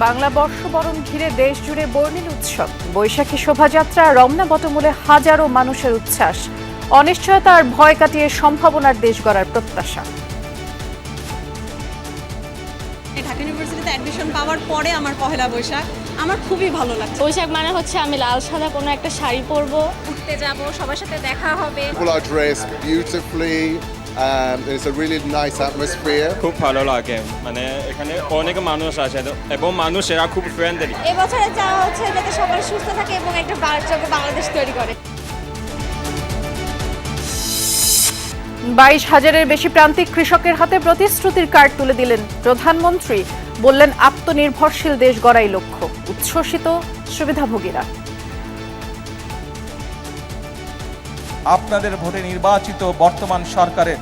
বাংলা বর্ষবরণ ঘিরে দেশ জুড়ে বর্ণিল উৎসব। বৈশাখী শোভাযাত্রা, রমনা বটমূলে হাজারো মানুষের উচ্ছ্বাস। অনিশ্চয়তা আর ভয় কাটিয়ে সম্ভাবনার দেশ গড়ার প্রত্যাশা। ঢাকা ইউনিভার্সিটিতে অ্যাডমিশন পাওয়ার পরে আমার পহেলা বৈশাখ আমার খুবই ভালো লাগছে। বৈশাখ মানে হচ্ছে আমি লাল সাদা কোনো একটা শাড়ি পরবো, ঘুরতে যাব, সবার সাথে দেখা হবে। People are dressed beautifully. It's a really nice atmosphere. খুব ভালো লাগে, মানে এখানে অনেক মানুষ আছে এবং মানুষেরা খুব ফ্রেন্ডলি। এবছরে চাওয়া হচ্ছে যাতে সবাই সুস্থ থাকে এবং একটা বাচ্চাকে বাংলাদেশ তৈরি করে। 22,000-এর বেশি প্রান্তিক কৃষকের হাতে প্রতিশ্রুতির কার্ড তুলে দিলেন প্রধানমন্ত্রী। বললেন, আত্মনির্ভরশীল দেশ গড়াই লক্ষ্য। উচ্ছ্বসিত সুবিধাভোগীরা। আপনাদের ভোটে নির্বাচিত বর্তমান সরকারের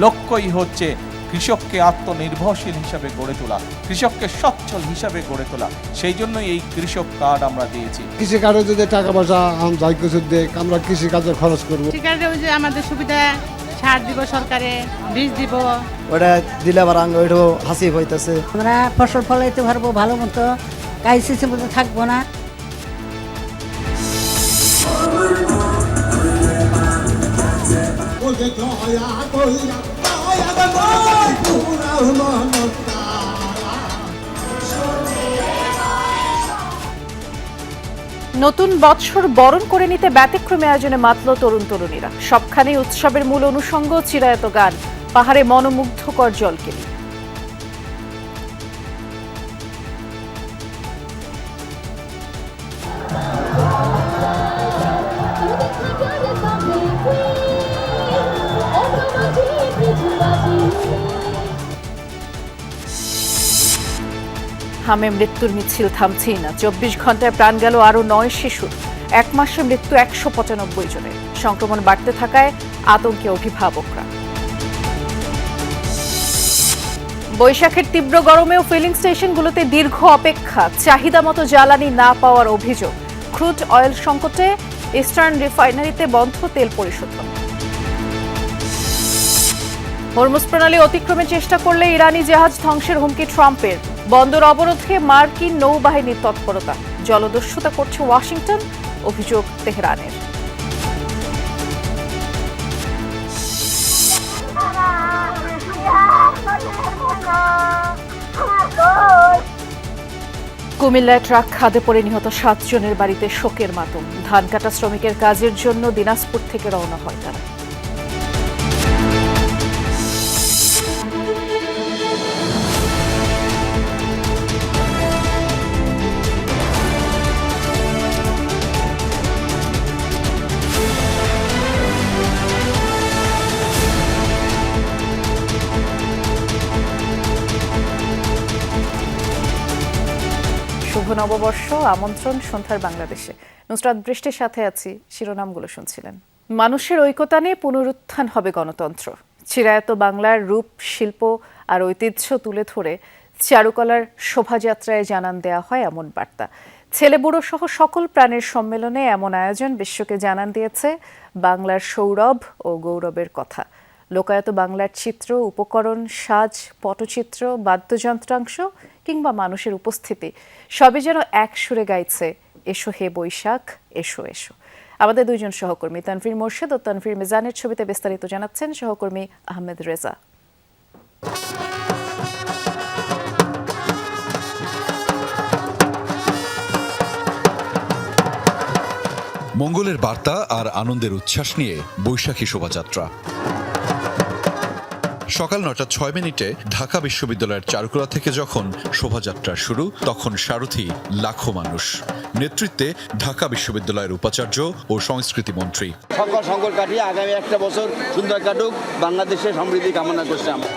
লক্ষ্যই হচ্ছে কৃষককে আত্মনির্ভরশীল হিসাবে গড়ে তোলা, কৃষককে সচ্ছল হিসাবে গড়ে তোলা। সেই জন্যই এই কৃষক কার্ড আমরা দিয়েছি। কৃষিকার্ডে যদি টাকা পয়সা যাই কিছু দেখ, আমরা কৃষিকাজে খরচ করবো। কৃষিকার্ডে ওই যে আমাদের সুবিধা, সার দিব সরকারে, বীজ দিব, ওটা দিলে আবার ওইটাও হাসি হইতেছে। আমরা ফসল ফলাইতে পারবো ভালো মতো, কাইসিসি মতো থাকবো না। নতুন বৎসর বরণ করে নিতে ব্যতিক্রমী আয়োজনে মাতল তরুণ তরুণীরা। সবখানেই উৎসবের মূল অনুষঙ্গ চিরায়ত গান, পাহাড়ে মনোমুগ্ধকর জলকেলি। হামে মৃত্যুর মিছিল থামছেই না। 24 ঘন্টায় প্রাণ গেল আরো 9 শিশুর। এক মাসে মৃত্যু 195 জনের। সংক্রমণ বাড়তে থাকায় আতঙ্কে অভিভাবকরা। বৈশাখের তীব্র গরমেও ফিলিং স্টেশনগুলোতে দীর্ঘ অপেক্ষা। চাহিদা মতো জ্বালানি না পাওয়ার অভিযোগ। ক্রুড অয়েল সংকটে ইস্টার্ন রিফাইনারিতে বন্ধ তেল পরিশোধন। হরমুজ প্রণালী অতিক্রমের চেষ্টা করলে ইরানি জাহাজ ধ্বংসের হুমকি ট্রাম্পের। বন্দর অবরোধে মার্কিন নৌবাহিনীর তৎপরতা। জলদস্যুতা করছে ওয়াশিংটন, অভিযোগ তেহরানের। কুমিল্লায় ট্রাক খাদে পড়ে নিহত 7 জনের বাড়িতে শোকের মাতম। ধান কাটা শ্রমিকের কাজের জন্য দিনাজপুর থেকে রওনা হয় তারা। শুভ নববর্ষ, আমন্ত্রণ সন্ধ্যার বাংলাদেশে। নুসরাত বৃষ্টির সাথে আছি। শিরোনামগুলো শুনছিলেন। মানুষের ঐক্যতানে পুনরুত্থান হবে গণতন্ত্র। চিরায়ত বাংলার রূপ, শিল্প আর ঐতিহ্য তুলে ধরে চারুকলার শোভাযাত্রায় জানান দেওয়া হয় এমন বার্তা। ছেলে বুড়ো সহ সকল প্রাণের সম্মেলনে এমন আয়োজন বিশ্বকে জানান দিয়েছে বাংলার সৌরভ ও গৌরবের কথা। লোকায়ত বাংলার চিত্র, উপকরণ, সাজ, পটচিত্র, বাদ্যযন্ত্রাংশ কিংবা মানুষের উপস্থিতি সবই যেন এক সুরে গাইছে, এসো হে বৈশাখ, এসো এসো। আমাদের দুইজন সহকর্মী তানভীর মোর্শেদ ও তানভীর মিজানের ছবিতে বিস্তারিত জানাচ্ছেন সহকর্মী আহমেদ রেজা। মঙ্গলের বার্তা আর আনন্দের উচ্ছ্বাস নিয়ে বৈশাখী শোভাযাত্রা। সকাল 9:06 ঢাকা বিশ্ববিদ্যালয়ের চারুকলা থেকে যখন শোভাযাত্রা শুরু, তখন সারথি লাখো মানুষ। নেতৃত্বে ঢাকা বিশ্ববিদ্যালয়ের উপাচার্য ও সংস্কৃতি মন্ত্রী। সকল সংকট কাটিয়ে আগামী একটা বছর সুন্দর কাটুক, বাংলাদেশের সমৃদ্ধি কামনা করছি আমরা।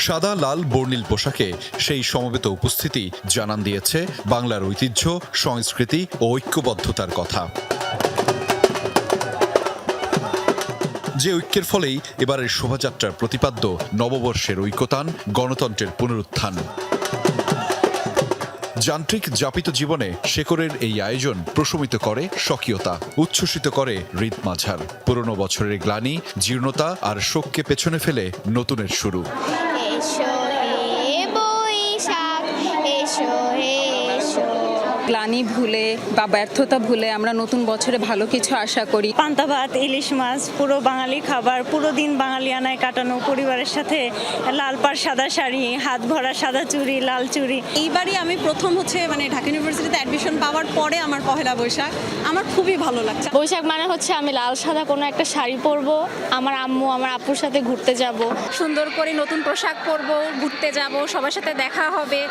সাদা লাল বর্ণিল পোশাকে সেই সমবেত উপস্থিতি জানান দিয়েছে বাংলার ঐতিহ্য, সংস্কৃতি ও ঐক্যবদ্ধতার কথা। যে ঐক্যের ফলেই এবারের শোভাযাত্রার প্রতিপাদ্য নববর্ষের ঐক্যতান, গণতন্ত্রের পুনরুত্থান। যান্ত্রিক যাপিত জীবনে শেকড়ের এই আয়োজন প্রশমিত করে স্বকীয়তা, উচ্ছ্বসিত করে হৃদ মাঝার। পুরনো বছরের গ্লানি, জীর্ণতা আর শোককে পেছনে ফেলে নতুনের শুরু। গ্লানি ভুলে বা ব্যর্থতা ভুলে আমরা নতুন বছরে ভালো কিছু আশা করি। পান্তা ভাত, ইলিশ মাছ, পুরো বাঙালি খাবার, পুরো দিন বাঙালিয়ানায় কাটানো, পরিবারের সাথে লাল পাড় সাদা শাড়ি, হাত ভরা সাদা চুড়ি, লাল চুড়ি। এইবারই আমি প্রথম ঢাকা ইউনিভার্সিটিতে অ্যাডমিশন পাওয়ার পরে আমার পহেলা বৈশাখ। আমার খুবই ভালো লাগছে। বৈশাখ মানে হচ্ছে আমি লাল সাদা কোনো একটা শাড়ি পরবো, আমার আম্মু আমার আপুর সাথে ঘুরতে যাব, সুন্দর করে নতুন পোশাক পরবো, ঘুরতে যাব, সবার সাথে দেখা হবে।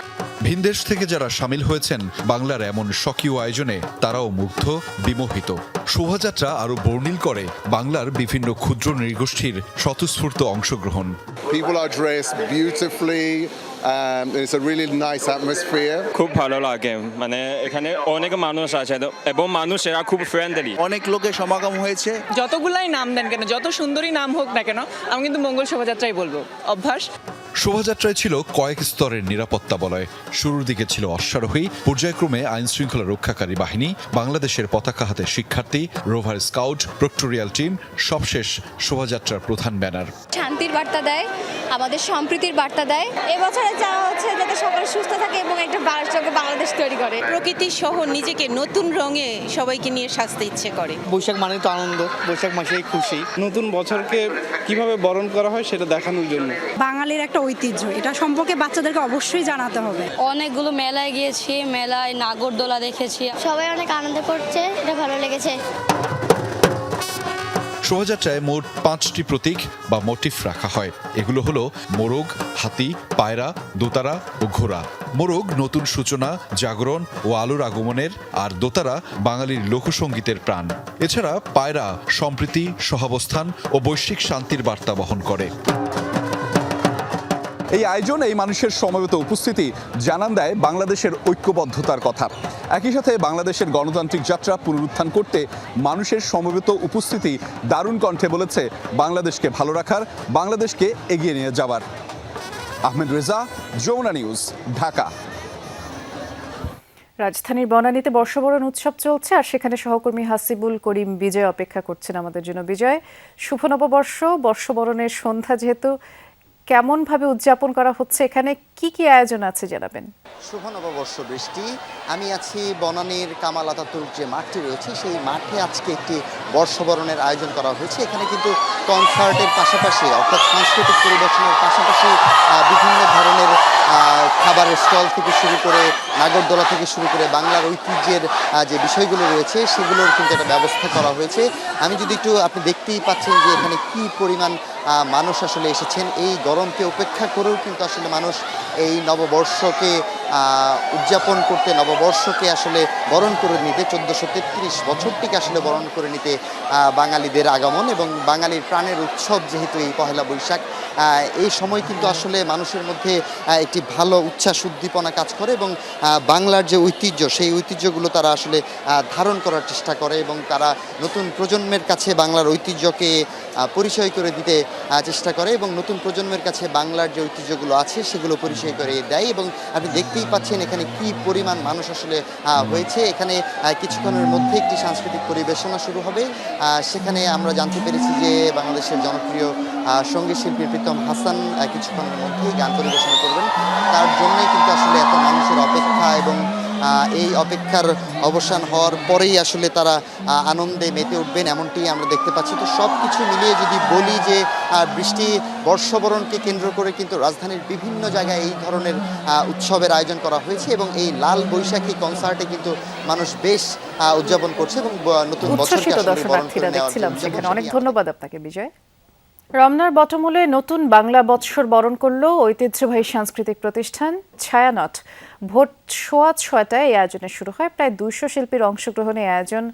ভিনদেশ থেকে যারা সামিল হয়েছেন বাংলার এমন স্বকীয় আয়োজনে তারাও মুগ্ধ, বিমোহিত। শোভাযাত্রা আরো বর্ণিল করে বাংলার বিভিন্ন ক্ষুদ্র নৃগোষ্ঠীর স্বতঃস্ফূর্ত অংশগ্রহণ। People are dressed beautifully. It's a really nice atmosphere. খুব ভালো লাগে, মানে এখানে অনেক মানুষ আছে এবং মানুষেরা খুব ফ্রেন্ডলি। অনেক লোকের সমাগম হয়েছে। যতগুলাই নাম দেন কেন, যত সুন্দরী নাম হোক না কেন, আমি কিন্তু মঙ্গল শোভাযাত্রাই বলবো। অভ্যাস। শোভাযাত্রায় ছিল কয়েক স্তরের নিরাপত্তা বলয়। শুরুর দিকে ছিল অশ্বারোহী, পর্যায়ক্রমে আইন শৃঙ্খলা রক্ষাকারী বাহিনী, বাংলাদেশের পতাকা হাতে শিক্ষার্থী, রোভার স্কাউট, প্রক্টোরিয়াল টিম, সবশেষ শোভাযাত্রার প্রধান ব্যানার। শান্তির বার্তা দেয়, আমাদের সম্প্রীতির বার্তা দেয়। এবছরে চাওয়া হচ্ছে যাতে সকলে সুস্থ থাকে এবং একটা বারচকে বাংলাদেশ তৈরি করে। প্রকৃতি সহ নিজেকে নতুন রঙে সবাইকে নিয়ে সাজতে ইচ্ছে করে। বৈশাখ মানে তো আনন্দ, বৈশাখ মাসেই খুশি। নতুন বছরকে কিভাবে বরণ করা হয় সেটা দেখানোর জন্য। বাঙালির একটা ঐতিহ্য, এটা সম্পর্কে বাচ্চাদেরকে অবশ্যই জানাতে হবে। অনেকগুলো মেলায় গিয়েছি, মেলায় নাগরদোলা দেখেছি, সবাই অনেক আনন্দ করছে, এটা ভালো লেগেছে। শোভাযাত্রায় মোট 5টি প্রতীক বা মোটিফ রাখা হয়। এগুলো হলো মোরগ, হাতি, পায়রা, দোতারা ও ঘোড়া। মোরগ নতুন সূচনা, জাগরণ ও আলোর আগমনের, আর দোতারা বাঙালির লোকসঙ্গীতের প্রাণ। এছাড়া পায়রা সম্প্রীতি, সহাবস্থান ও বৈশ্বিক শান্তির বার্তা বহন করে। এই আয়োজন, এই মানুষের সমবেত উপস্থিতি জানান দেয় বাংলাদেশের ঐক্যবদ্ধতার কথা। একই সাথে বাংলাদেশের গণতান্ত্রিক যাত্রা পুনরুত্থান করতে মানুষের সমবেত উপস্থিতি দারুণ কণ্ঠে বলেছে বাংলাদেশকে ভালো রাখার, বাংলাদেশকে এগিয়ে নিয়ে যাওয়ার। আহমেদ রেজা, যমুনা নিউজ, ঢাকা। রাজধানীর বনানীতে বর্ষবরণ উৎসব চলছে, আর সেখানে সহকর্মী হাসিবুল করিম বিজয় অপেক্ষা করছেন আমাদের জন্য। বিজয়, শুভ নববর্ষ, বর্ষবরণের সন্ধ্যা যেহেতু, কেমনভাবে উদযাপন করা হচ্ছে, এখানে কি কি আয়োজন আছে জানাবেন? শুভ নববর্ষ বৃষ্টি। আমি আছি বনানীর কামাল আতাতুর্ক যে মাঠটি রয়েছে, সেই মাঠে আজকে একটি বর্ষবরণের আয়োজন করা হয়েছে। এখানে কিন্তু কনসার্টের পাশাপাশি, অর্থাৎ সাংস্কৃতিক পরিবেশনের পাশাপাশি বিভিন্ন ধরনের খাবারের স্টল থেকে শুরু করে, নাগরদোলা থেকে শুরু করে বাংলার ঐতিহ্যের যে বিষয়গুলো রয়েছে সেগুলোর কিন্তু একটা ব্যবস্থা করা হয়েছে। আমি যদি একটু, আপনি দেখতেই পাচ্ছেন যে এখানে কি পরিমাণ মানুষ আসলে এসেছেন। এই গরমকে উপেক্ষা করেও কিন্তু আসলে মানুষ এই নববর্ষকে উদযাপন করতে, নববর্ষকে আসলে বরণ করে নিতে, 1433 বছরটিকে আসলে বরণ করে নিতে বাঙালিদের আগমন, এবং বাঙালির প্রাণের উৎসব যেহেতু এই পহেলা বৈশাখ, এই সময় কিন্তু আসলে মানুষের মধ্যে একটি ভালো উচ্ছ্বাস, উদ্দীপনা কাজ করে, এবং বাংলার যে ঐতিহ্য, সেই ঐতিহ্যগুলো তারা আসলে ধারণ করার চেষ্টা করে, এবং তারা নতুন প্রজন্মের কাছে বাংলার ঐতিহ্যকে পরিচয় করে দিতে চেষ্টা করে, এবং নতুন প্রজন্মের কাছে বাংলার যে ঐতিহ্যগুলো আছে সেগুলো পরিচয় করে দেয়। এবং আপনি দেখতেই পাচ্ছেন এখানে কি পরিমাণ মানুষ আসলে হয়েছে। এখানে কিছুক্ষণের মধ্যে একটি সাংস্কৃতিক পরিবেশনা শুরু হবে। সেখানে আমরা জানতে পেরেছি যে বাংলাদেশের জনপ্রিয় সঙ্গীত শিল্পী প্রীতম হাসান কিছুক্ষণের মধ্যেই গান পরিবেশনা করবেন। তার জন্যই কিন্তু আসলে এত মানুষের অপেক্ষা, এবং এই অপেক্ষার অবসান হওয়ার পরেই আসলে তারা আনন্দে মেতে উঠবেন, এমনটি আমরা দেখতে পাচ্ছি। তো সব কিছু মিলিয়ে যদি বলি যে বৃষ্টি বর্ষবরণকে কেন্দ্র করে কিন্তু রাজধানীর বিভিন্ন জায়গায় এই ধরনের উৎসবের আয়োজন করা হয়েছে, এবং এই লাল বৈশাখী কনসার্টে কিন্তু মানুষ বেশ উদযাপন করছে, এবং নতুন বছরকে আসলে বরণ করে নেওয়ার জন্য। অনেক ধন্যবাদ আপনাকে বিজয়। রমনার বটমূলে নতুন বাংলা বৎসর বরণ করল ঐতিহ্যবাহী সাংস্কৃতিক প্রতিষ্ঠান ছায়ানট। ভোর 6:15 এই আয়োজনে শুরু হয়। প্রায় 200 শিল্পীর অংশগ্রহণে আয়োজন,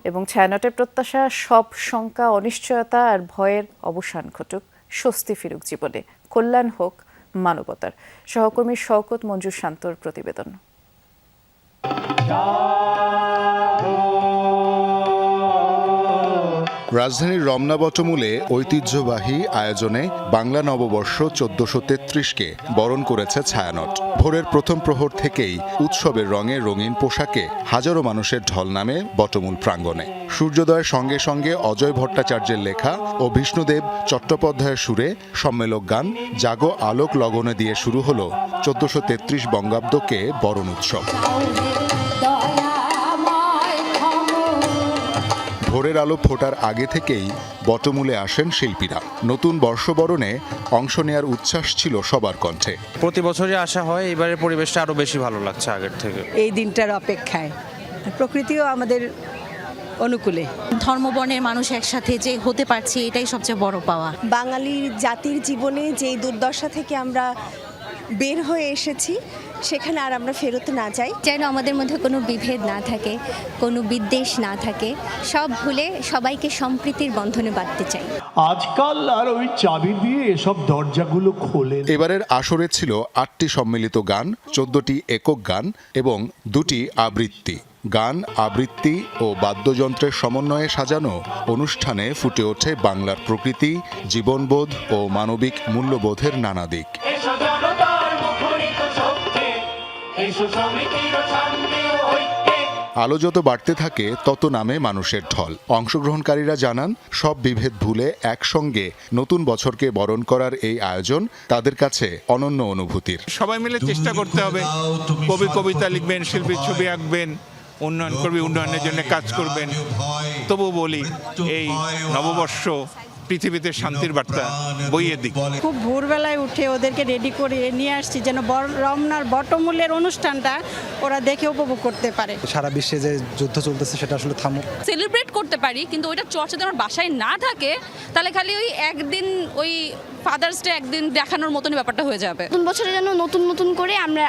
এবং ছায়ানটের প্রত্যাশা সব শঙ্কা, অনিশ্চয়তা আর ভয়ের অবসান ঘটুক, স্বস্তি ফিরুক জীবনে, কল্যাণ হোক মানবতার। সহকর্মী শওকত মঞ্জুর শান্তর প্রতিবেদন। রাজধানীর রমনা বটমূলে ঐতিহ্যবাহী আয়োজনে বাংলা নববর্ষ 1433কে বরণ করেছে ছায়ানট। ভোরের প্রথম প্রহর থেকেই উৎসবের রঙে রঙিন পোশাকে হাজারো মানুষের ঢল নামে বটমূল প্রাঙ্গণে। সূর্যোদয়ের সঙ্গে সঙ্গে অজয় ভট্টাচার্যের লেখা ও বিষ্ণুদেব চট্টোপাধ্যায়ের সুরে সম্মেলক গান জাগো আলোক লগনে দিয়ে শুরু হলো 1433 বঙ্গাব্দকে বরণ উৎসব। ভোরের আলো ফোটার আগে থেকেই বটমূলে আসেন শিল্পীরা। নতুন বর্ষবরণে অংশ নেয়ার উচ্ছ্বাস ছিল সবার কণ্ঠে। প্রতি বছরই আসা হয়, এবারের পরিবেশটা আরো বেশি ভালো লাগছে আগের থেকে। এই দিনটার অপেক্ষায় প্রকৃতিও আমাদের অনুকূলে। ধর্মবর্ণের মানুষ একসাথে যে হতে পারছে এটাই সবচেয়ে বড় পাওয়া। বাঙালির জাতির জীবনে যে দুর্দশা থেকে আমরা বের হয়ে এসেছি সেখানে আর আমরা ফেরত না যাই। যেন আমাদের মধ্যে কোনো বিভেদ না থাকে, কোনো বিদ্বেষ না থাকে, সব ভুলে সবাইকে সম্প্রীতির বন্ধনে বাঁধতে চাই। আজকাল আর ওই চাবি দিয়ে এসব দরজাগুলো খোলে। এবারের আসরে ছিল 8টি সম্মিলিত গান, 14টি একক গান এবং 2টি আবৃত্তি। গান, আবৃত্তি ও বাদ্যযন্ত্রের সমন্বয়ে সাজানো অনুষ্ঠানে ফুটে ওঠে বাংলার প্রকৃতি, জীবনবোধ ও মানবিক মূল্যবোধের নানা দিক। আলো যত বাড়তে থাকে তত নামে মানুষের ঢল। অংশগ্রহণকারীরা জানান, সব বিভেদ ভুলে একসঙ্গে নতুন বছরকে বরণ করার এই আয়োজন তাদের কাছে অনন্য অনুভূতির। সবাই মিলে চেষ্টা করতে হবে। কবি কবিতা লিখবেন, শিল্পী ছবি আঁকবেন, উন্নয়ন করবে, উন্নয়নের জন্য কাজ করবেন। তবু বলি, এই নববর্ষ পৃথিবীতে শান্তির বার্তা বইয়ে দিক। খুব ভোরবেলায় উঠে ওদেরকে রেডি করে নিয়ে আসছি যেন রমনার বটমূলের অনুষ্ঠানটা ওরা দেখে উপভোগ করতে পারে। সারা বিশ্বে যে যুদ্ধ চলতেছে সেটা আসলে থামুক। সেলিব্রেট করতে পারি, কিন্তু ওইটা চর্চা যদি আমার বাসায় না থাকে তাহলে খালি ওই একদিন ওই ফাদার্স ডে একদিন দেখানোর মতনই ব্যাপারটা হয়ে যাবে। নতুন বছরে যেন নতুন নতুন করে আমরা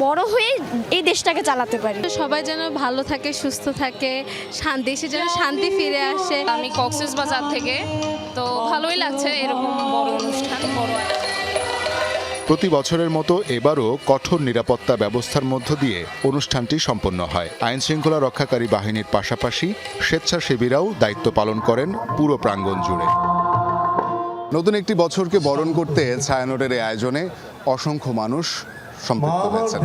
বড় হয়ে এই দেশটাকে চালাতে পারি। সবাই যেন ভালো থাকে, সুস্থ থাকে, দেশে যেন শান্তি ফিরে আসে। আমি কক্সবাজার থেকে, তো ভালোই লাগছে এরকম বড় অনুষ্ঠান, বড়। প্রতি বছরের মতো এবারও কঠোর নিরাপত্তা ব্যবস্থার মধ্য দিয়ে অনুষ্ঠানটি সম্পন্ন হয়। আইন শৃঙ্খলা রক্ষাকারী বাহিনীর পাশাপাশি স্বেচ্ছাসেবীরাও দায়িত্ব পালন করেন পুরো প্রাঙ্গণ জুড়ে। নতুন একটি বছরকে বরণ করতে ছায়ানটের এই আয়োজনে অসংখ্য মানুষ সম্পৃক্ত হয়েছেন।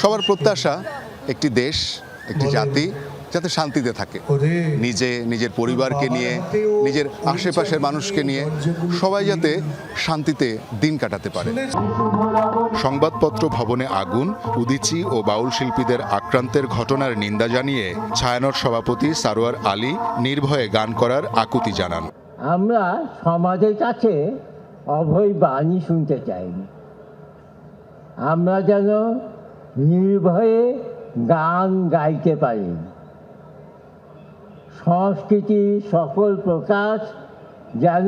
সবার প্রত্যাশা একটি দেশ, একটি জাতি যাতে শান্তিতে থাকে, নিজের পরিবারকে নিয়ে, নিজের আশেপাশের মানুষকে নিয়ে সবাই যাতে শান্তিতে দিন কাটাতে পারে। সংবাদপত্র ভবনে আগুন, উদীচী ও বাউল শিল্পীদের আক্রান্তের ঘটনার নিন্দা জানিয়ে ছায়ানট সভাপতি সারোয়ার আলী নির্ভয়ে গান করার আকুতি জানান। আমরা সমাজের কাছে অভয় বাণী শুনতে চাই। আমরা যেন নির্ভয়ে গান গাইতে পারি। সংস্কৃতি সকল প্রকাশ যেন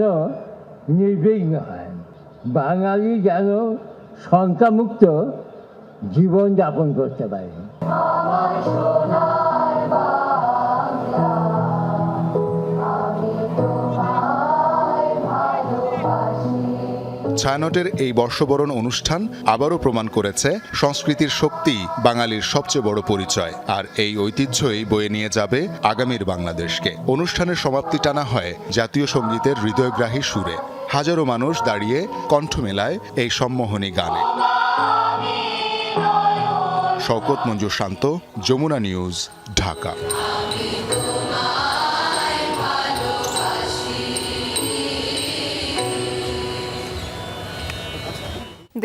নির্বিঘ্ন হয়। বাঙালি যেন শঙ্কামুক্ত জীবনযাপন করতে পারে। ছায়ানটের এই বর্ষবরণ অনুষ্ঠান আবারও প্রমাণ করেছে সংস্কৃতির শক্তি বাঙালির সবচেয়ে বড় পরিচয়, আর এই ঐতিহ্যই বয়ে নিয়ে যাবে আগামীর বাংলাদেশকে। অনুষ্ঠানের সমাপ্তি টানা হয় জাতীয় সঙ্গীতের হৃদয়গ্রাহী সুরে। হাজারো মানুষ দাঁড়িয়ে কণ্ঠ মেলায় এই সম্মোহনী গানে। শওকত মঞ্জুর শান্ত, যমুনা নিউজ, ঢাকা।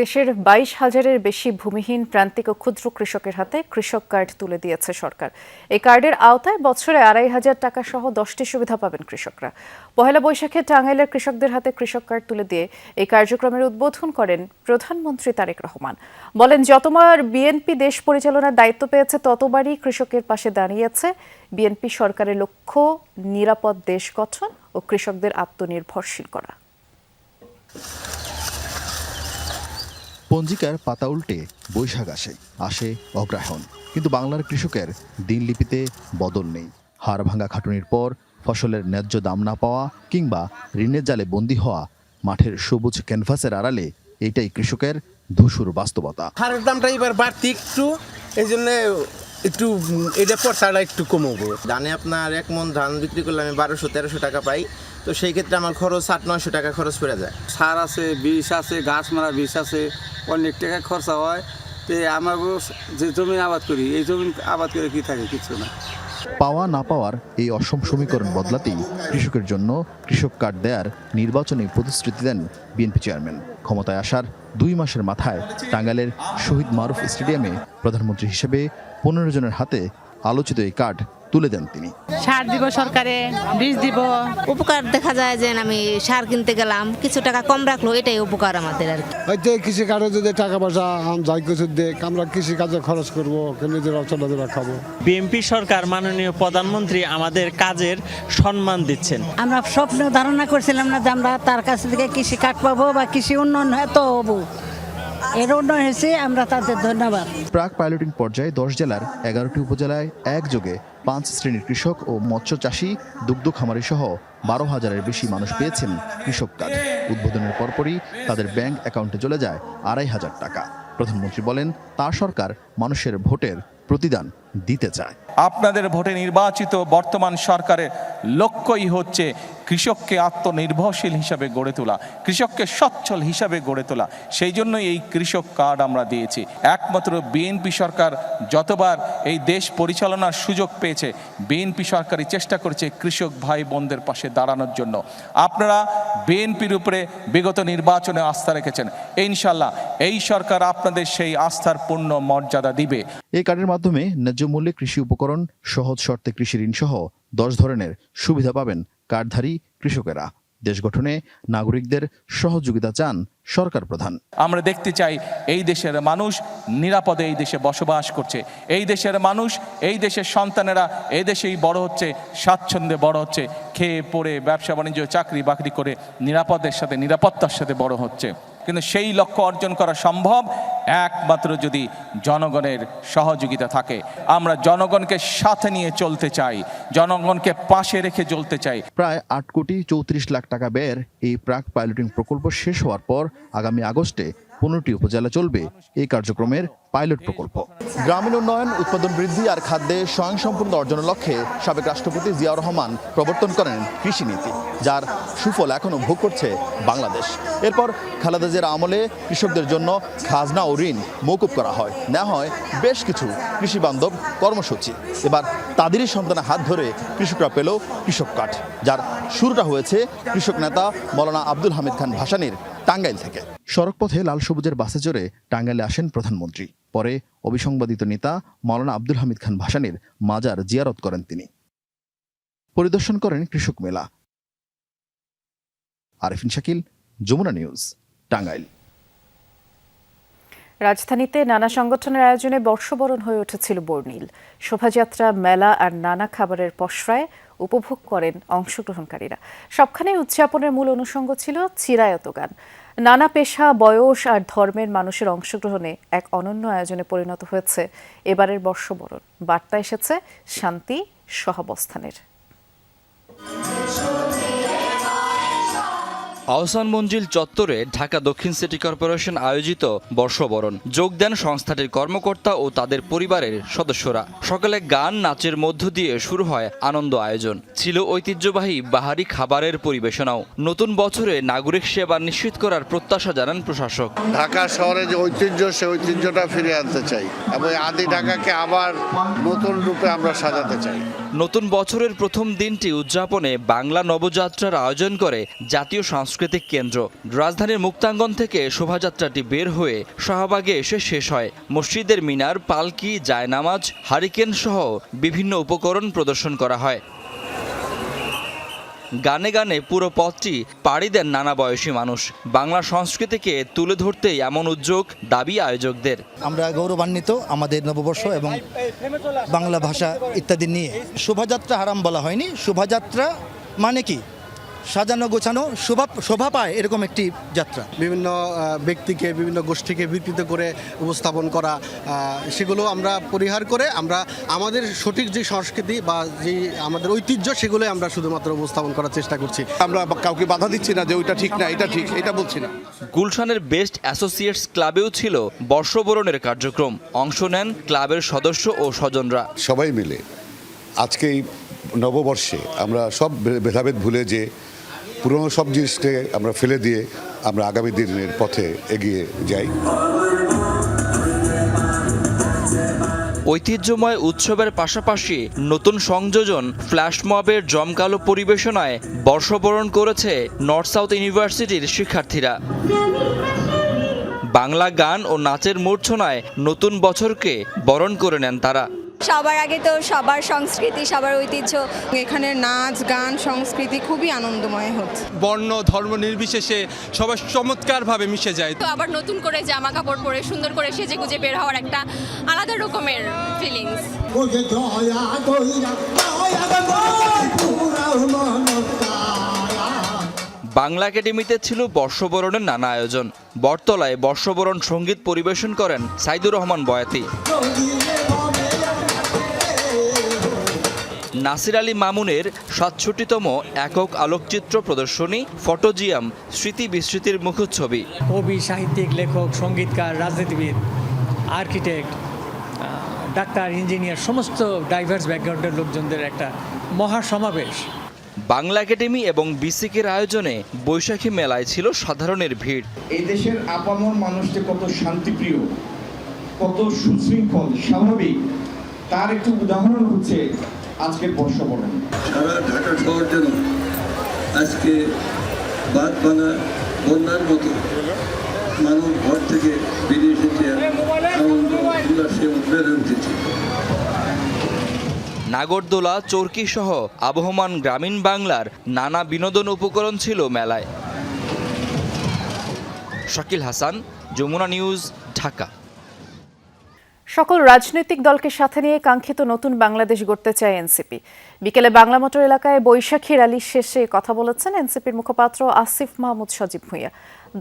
দেশের 22,000-এর বেশি ভূমিহীন প্রান্তিক ও ক্ষুদ্র কৃষকের হাতে কৃষক কার্ড তুলে দিয়েছে সরকার। এই কার্ডের আওতায় বছরে 2,500 টাকা সহ 10টি সুবিধা পাবেন কৃষকরা। পহেলা বৈশাখে টাঙ্গাইলের কৃষকদের হাতে কৃষক কার্ড তুলে দিয়ে এই কার্যক্রমের উদ্বোধন করেন প্রধানমন্ত্রী তারেক রহমান। বলেন, যতবার বিএনপি দেশ পরিচালনার দায়িত্ব পেয়েছে ততবারই কৃষকের পাশে দাঁড়িয়েছে বিএনপি সরকারের লক্ষ্য নিরাপদ দেশ গঠন ও কৃষকদের আত্মনির্ভরশীল করা। পঞ্জিকার পাতা উল্টে বৈশাখ আসে অগ্রহায়ণ, কিন্তু বাংলার কৃষকের দিনলিপিতে বদল নেই। হাড় ভাঙা খাটুনির পর ফসলের ন্যায্য দাম না পাওয়া কিংবা ঋণের জালে বন্দী হওয়া, মাঠের সবুজ ক্যানভাসের আড়ালে এটাই কৃষকের ধূসর বাস্তবতা। সারের দামটা এবার বাড়তি একটু, এই জন্য একটু এটা পড়াটা একটু কমবো। ধানে আপনার 1 মণ ধান বিক্রি করলে আমি 1200-1300 টাকা পাই, তো সেই ক্ষেত্রে আমার খরচ 800-900 টাকা খরচ পড়ে যায়। সার আছে, বিষ আছে, ঘাস মারা বিষ আছে, অনেক টাকা খরচা হয়। তো আমার যে জমি আবাদ করি, এই জমি আবাদ করে কি থাকে? কিছু না। পাওয়া না পাওয়ার এই অসম সমীকরণ বদলাতেই কৃষকের জন্য কৃষক কার্ড দেয়ার নির্বাচনী প্রতিশ্রুতি দেন বিএনপি চেয়ারম্যান। ক্ষমতায় আসার 2 মাসের মাথায় টাঙ্গাইলের শহীদ মারুফ স্টেডিয়ামে প্রধানমন্ত্রী হিসেবে 15 জনের হাতে আলোচিত এই কার্ড তুলে দেন তিনি। সার দিব সরকারে, বীজ দিব। উপকার দেখা যায় যে আমি সার কিনতে গেলাম, কিছু টাকা কম রাখলো, এটাই উপকার আমাদের আর কি। হয়তো কৃষি কার্ডে যদি টাকা পয়সা যাই কিছু দেখ, আমরা কৃষি কাজে খরচ করবো, নিজের অর্থটা খাবো। বিএনপি সরকার, মাননীয় প্রধানমন্ত্রী আমাদের কাজের সম্মান দিচ্ছেন। আমরা স্বপ্ন ধারণা করছিলাম না যে আমরা তার কাছ থেকে কৃষি কার্ড পাবো বা কৃষি উন্নয়ন হয়তো হবো। এর উন্নয়ন হয়েছে, আমরা তাদের ধন্যবাদ। প্রাক পাইলটিং পর্যায়ে 10 জেলার 11টি উপজেলায় একযোগে 5 শ্রেণীর কৃষক ও মৎস্য চাষী, দুগ্ধ খামারি সহ 12,000-এর বেশি মানুষ পেয়েছেন কৃষক কার্ড। উদ্বোধনের পরপরই তাদের ব্যাংক অ্যাকাউন্টে চলে যায় 2,500 টাকা। প্রধানমন্ত্রী বলেন, তার সরকার মানুষের ভোটের প্রতিদান দিতে চায়। আপনাদের ভোটে নির্বাচিত বর্তমান সরকারের লক্ষ্যই হচ্ছে কৃষককে আত্মনির্ভরশীল হিসাবে গড়ে তোলা, কৃষককে সচ্ছল হিসাবে গড়ে তোলা। সেই জন্যই এই কৃষক কার্ড আমরা দিয়েছি। একমাত্র বিএনপি সরকার যতবার এই দেশ পরিচালনার সুযোগ পেয়েছে, বিএনপি সরকারই চেষ্টা করেছে কৃষক ভাই বোনদের পাশে দাঁড়ানোর জন্য। আপনারা বিএনপির উপরে বিগত নির্বাচনে আস্থা রেখেছেন, ইনশাল্লাহ এই সরকার আপনাদের সেই আস্থার পূর্ণ মর্যাদা দিবে। এই কার্ডের মাধ্যমে ন্যায্য মূল্যে কৃষি উপকরণ, সহজ শর্তে কৃষি ঋণ সহ 10 ধরনের সুবিধা পাবেন কার্ডধারী কৃষকেরা। দেশ গঠনে নাগরিকদের সহযোগিতা চান সরকার প্রধান। আমরা দেখতে চাই এই দেশের মানুষ নিরাপদে এই দেশে বসবাস করছে, এই দেশের মানুষ, এই দেশের সন্তানেরা এই দেশেই বড় হচ্ছে, স্বাচ্ছন্দ্যে বড় হচ্ছে, খেয়ে পড়ে ব্যবসা বাণিজ্য চাকরি বাকরি করে নিরাপদের সাথে, নিরাপত্তার সাথে বড় হচ্ছে। কিন্তু সেই লক্ষ্য অর্জন করা সম্ভব একমাত্র যদি জনগণের সহযোগিতা থাকে। আমরা জনগণকে সাথে নিয়ে চলতে চাই, জনগণকে পাশে রেখে চলতে চাই। প্রায় 8,34,00,000 টাকা ব্যয়ের এই প্রাক পাইলটিং প্রকল্প শেষ হওয়ার পর আগামী আগস্টে 15টি উপজেলা চলবে এই কার্যক্রমের পাইলট প্রকল্প। গ্রামীণ উন্নয়ন, উৎপাদন বৃদ্ধি আর খাদ্যে স্বয়ংসম্পূর্ণ অর্জনের লক্ষ্যে সাবেক রাষ্ট্রপতি জিয়াউর রহমান প্রবর্তন করেন কৃষি নীতি, যার সুফল এখনও ভোগ করছে বাংলাদেশ। এরপর খালেদা জিয়ার আমলে কৃষকদের জন্য খাজনা ও ঋণ মওকুফ করা হয়, নেওয়া হয় বেশ কিছু কৃষি বান্ধব কর্মসূচি। এবার তাদেরই সন্তানের হাত ধরে কৃষকরা পেল কৃষক কার্ড, যার শুরুটা হয়েছে কৃষক নেতা মৌলানা আব্দুল হামিদ খান ভাসানীর টাঙ্গাইল থেকে। সড়কপথে লাল সবুজের বাসে চড়ে টাঙ্গাইলে আসেন প্রধানমন্ত্রী। পরে অবিসংবাদিত নেতা মৌলানা আব্দুল হামিদ খান ভাসানীর মাজার জিয়ারত করেন তিনি। পরিদর্শন করেন কৃষক মেলা। আরিফিন শাকিল, যমুনা নিউজ, টাঙ্গাইল। রাজধানীতে নানা সংগঠনের আয়োজনে বর্ষবরণ হয়ে উঠেছিল বর্ণিল। শোভাযাত্রা, মেলা আর নানা খাবারের পসরায় উপভোগ করেন অংশগ্রহণকারীরা। সবখানেই উদযাপনের মূল অনুষঙ্গ ছিল চিরায়ত গান। নানা পেশা, বয়স আর ধর্মের মানুষের অংশগ্রহণে এক অনন্য আয়োজনে পরিণত হয়েছে এবারের বর্ষবরণ। বার্তা এসেছে শান্তি, সহাবস্থানের। আহসান মঞ্জিল চত্বরে ঢাকা দক্ষিণ সিটি কর্পোরেশন আয়োজিত বর্ষবরণ। যোগ দেন সংস্থাটির কর্মকর্তা ও তাদের পরিবারের সদস্যরা। সকালে গান, নাচের মধ্য দিয়ে শুরু হয় আনন্দ আয়োজন। ছিল ঐতিহ্যবাহী বাহারি খাবারের পরিবেশনাও। নতুন বছরে নাগরিক সেবা নিশ্চিত করার প্রত্যাশা জানান প্রশাসক। ঢাকা শহরে যে ঐতিহ্য, সে ঐতিহ্যটা ফিরে আনতে চাই এবং আদি ঢাকাকে আবার নতুন রূপে আমরা সাজাতে চাই। নতুন বছরের প্রথম দিনটি উদযাপনে বাংলা নবযাত্রার আয়োজন করে জাতীয় সাংস্কৃতিক কেন্দ্র। রাজধানীর মুক্তাঙ্গন থেকে শোভাযাত্রাটি বের হয়ে শাহবাগে এসে শেষ হয়। মসজিদের মিনার, পালকি, জায়নামাজ, হারিকেন সহ বিভিন্ন উপকরণ প্রদর্শন করা হয়। গানে গানে পুরো পথটি পাড়ি দেন নানা বয়সী মানুষ। বাংলা সংস্কৃতিকে তুলে ধরতেই এমন উদ্যোগ দাবি আয়োজকদের। আমরা গৌরবান্বিত আমাদের নববর্ষ এবং বাংলা ভাষা ইত্যাদি নিয়ে। শোভাযাত্রা হারাম বলা হয়নি। শোভাযাত্রা মানে কি? সাজানো গোছানো শোভা পায় এরকম একটি যাত্রা। বিভিন্ন ব্যক্তিকে বিভিন্ন গোষ্ঠীকে বিকৃত করে উপস্থাপন করা, সেগুলো আমরা পরিহার করে আমরা আমাদের সঠিক যে সংস্কৃতি বা যে আমাদের ঐতিহ্য সেগুলোই আমরা শুধুমাত্র উপস্থাপন করার চেষ্টা করছি। আমরা কাউকে বাধা দিচ্ছি না যে ওইটা ঠিক না এটা ঠিক, এটা বলছি না। গুলশানের বেস্ট অ্যাসোসিয়েটস ক্লাবেও ছিল বর্ষবরণের কার্যক্রম। অংশ নেন ক্লাবের সদস্য ও স্বজনরা। সবাই মিলে আজকে এই নববর্ষে আমরা সব ভেদাভেদ ভুলে যে পুরনো সব জিনিসকে আমরা ফেলে দিয়ে আমরা আগামী দিনের পথে এগিয়ে যাই। ঐতিহ্যময় উৎসবের পাশাপাশি নতুন সংযোজন ফ্ল্যাশ মবের জমকালো পরিবেশনায় বর্ষবরণ করেছে নর্থ সাউথ ইউনিভার্সিটির শিক্ষার্থীরা। বাংলা গান ও নাচের মূর্ছনায় নতুন বছরকে বরণ করে নেন তারা। সবার আগে তো সবার সংস্কৃতি, সবার ঐতিহ্য, এখানে নাচ গান সংস্কৃতি খুবই আনন্দময় হচ্ছে। বর্ণ ধর্ম নির্বিশেষে সবাই চমৎকারভাবে মিশে যায়। তো আবার নতুন করে জামা কাপড় পরে সুন্দর করে সেজে গুজে বের হওয়ার একটা আলাদা রকমের ফিলিংস। বাংলা একাডেমিতে ছিল বর্ষবরণের নানা আয়োজন। বটতলায় বর্ষবরণ সঙ্গীত পরিবেশন করেন সাইদুর রহমান বয়াতি। নাসির আলী মামুনের ৬৭তম একক আলোকচিত্র প্রদর্শনী ফটোজিয়াম স্মৃতি বিস্মৃতির মুখচ্ছবি। কবি, সাহিত্যিক, লেখক, সঙ্গীতকার, রাজনীতিবিদ, আর্কিটেক্ট, ডাক্তার, ইঞ্জিনিয়ার, সমস্ত ডাইভার্স ব্যাকগ্রাউন্ডের লোকজনদের একটা মহাসমাবেশ। বাংলা একাডেমি এবং বিসিকের আয়োজনে বৈশাখী মেলায় ছিল সাধারণের ভিড়। এই দেশের আপামর মানুষটি কত শান্তিপ্রিয়, কত সুশৃঙ্খল, স্বাভাবিক, তার একটি উদাহরণ হচ্ছে আজকের বর্ষবরণ। সারা ঢাকা শহর যেন আজকে বাদ ভাঙা বন্যার মতো মানুষ ঘর থেকে বেরিয়ে এসেছে, আনন্দ উল্লাসে উদ্বেলে উঠেছে। নাগরদোলা, চরকি সহ আবহমান গ্রামীণ বাংলার নানা বিনোদন উপকরণ ছিল মেলায়। শাকিল হাসান, যমুনা নিউজ, ঢাকা। সকল রাজনৈতিক দলকে সাথে নিয়ে কাঙ্ক্ষিত নতুন বাংলাদেশ গড়তে চায় এনসিপি। বিকেলে বাংলা মোটর এলাকায় বৈশাখী র্যালি শেষে কথা বলেছেন এনসিপির মুখপাত্র আসিফ মাহমুদ সজীব ভুঁইয়া।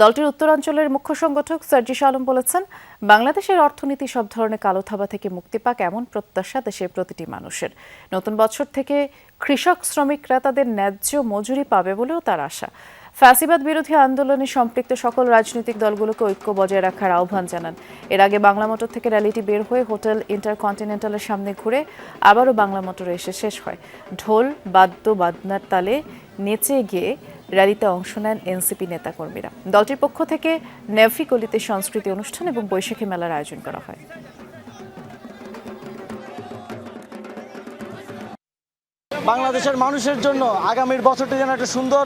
দলটির উত্তরাঞ্চলের মুখ্য সংগঠক সার্জিস আলম বলেছেন, বাংলাদেশের অর্থনীতি সব ধরনের কালো থাবা থেকে মুক্তি পাক এমন প্রত্যাশা দেশের প্রতিটি মানুষের। নতুন বছর থেকে কৃষক শ্রমিকরা তাদের ন্যায্য মজুরি পাবে বলেও তার আশা। ফ্যাসিবাদ বিরোধী আন্দোলনে সম্পৃক্ত সকল রাজনৈতিক দলগুলোকে ঐক্য বজায় রাখার আহ্বান জানান। এর আগে বাংলা মোটর থেকে র্যালিটি বের হয়ে হোটেল ইন্টারকন্টিনেন্টালের সামনে ঘুরে আবারও বাংলা মোটরে এসে শেষ হয়। ঢোল বাদ্য বাজনার তালে নেচে গিয়ে র্যালিতে অংশ নেন এনসিপি নেতাকর্মীরা। দলটির পক্ষ থেকে নেভি গলিতে সংস্কৃতি অনুষ্ঠান এবং বৈশাখী মেলার আয়োজন করা হয়। বাংলাদেশের মানুষের জন্য আগামীর বছরটি যেন একটা সুন্দর